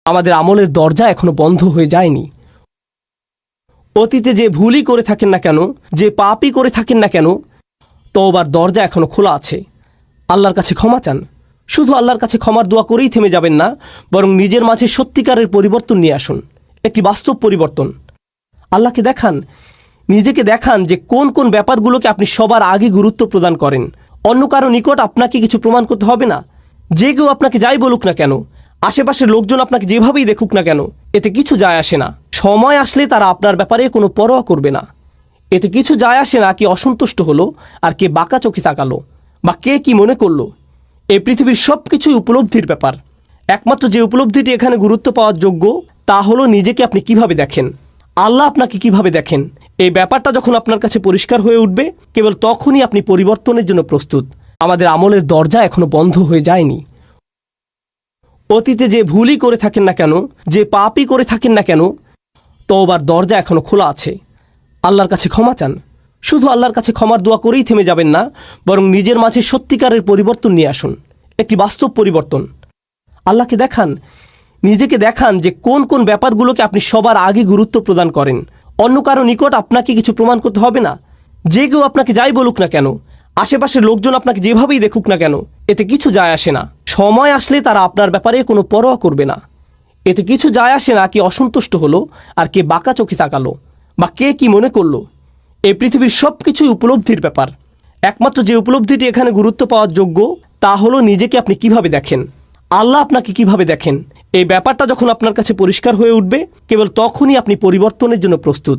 আমাদের আমলের দরজা এখনো বন্ধ হয়ে যায়নি। অতীতে যে ভুলই করে থাকেন না কেন, যে পাপই করে থাকেন না কেন, তওবার দরজা এখনো খোলা আছে। আল্লাহর কাছে ক্ষমা চান। শুধু আল্লাহর কাছে ক্ষমার দোয়া করেই থেমে যাবেন না, বরং নিজের মাঝে সত্যিকারের পরিবর্তন নিয়ে আসুন, একটি বাস্তব পরিবর্তন। আল্লাহকে দেখান, নিজেকে দেখান যে কোন কোন ব্যাপারগুলোকে আপনি সবার আগে গুরুত্ব প্রদান করেন। অন্য কারো নিকট আপনাকে কিছু প্রমাণ করতে হবে না। যে কেউ আপনাকে যাই বলুক না কেন, আশেপাশের লোকজন আপনাকে যেভাবেই দেখুক না কেন, এতে কিছু যায় আসে না। সময় আসলে তারা আপনার ব্যাপারে কোনো পরোয়া করবে না। এতে কিছু যায় আসে না কি অসন্তুষ্ট হলো, আর কে বাঁকা চোখে তাকালো, বা কে কি মনে করলো। এই পৃথিবীর সব কিছুই উপলব্ধির ব্যাপার। একমাত্র যে উপলব্ধিটি এখানে গুরুত্ব পাওয়ার যোগ্য, তা হলো নিজেকে আপনি কিভাবে দেখেন, আল্লাহ আপনাকে কিভাবে দেখেন। এই ব্যাপারটা যখন আপনার কাছে পরিষ্কার হয়ে উঠবে, কেবল তখনই আপনি পরিবর্তনের জন্য প্রস্তুত। আমাদের আমলের দরজা এখনো বন্ধ হয়ে যায়নি। অতীতে যে ভুলই করে থাকেন না কেন, যে পাপই করে থাকেন না কেন, তওবার দরজা এখনো খোলা আছে। আল্লাহর কাছে ক্ষমা চান। শুধু আল্লাহর কাছে ক্ষমার দোয়া করেই থেমে যাবেন না, বরং নিজের মাঝে সত্যিকারের পরিবর্তন নিয়ে আসুন, একটি বাস্তব পরিবর্তন। আল্লাহকে দেখান, নিজেকে দেখান যে কোন কোন ব্যাপারগুলোকে আপনি সবার আগে গুরুত্ব প্রদান করেন। অন্য কারো নিকট আপনাকে কিছু প্রমাণ করতে হবে না। যে কেউ আপনাকে যাই বলুক না কেন, আশেপাশের লোকজন আপনাকে যেভাবেই দেখুক না কেন, এতে কিছু যায় আসে না। সময় আসলে তারা আপনার ব্যাপারে কোনো পরোয়া করবে না। এতে কিছু যায় আসে না কি অসন্তুষ্ট হলো, আর কে বাঁকা চোখে তাকালো, বা কে কি মনে করলো। এই পৃথিবীর সব কিছুই উপলব্ধির ব্যাপার। একমাত্র যে উপলব্ধিটি এখানে গুরুত্ব পাওয়ার যোগ্য, তা হলো নিজেকে আপনি কিভাবে দেখেন, আল্লাহ আপনাকে কিভাবে দেখেন। এই ব্যাপারটা যখন আপনার কাছে পরিষ্কার হয়ে উঠবে, কেবল তখনই আপনি পরিবর্তনের জন্য প্রস্তুত।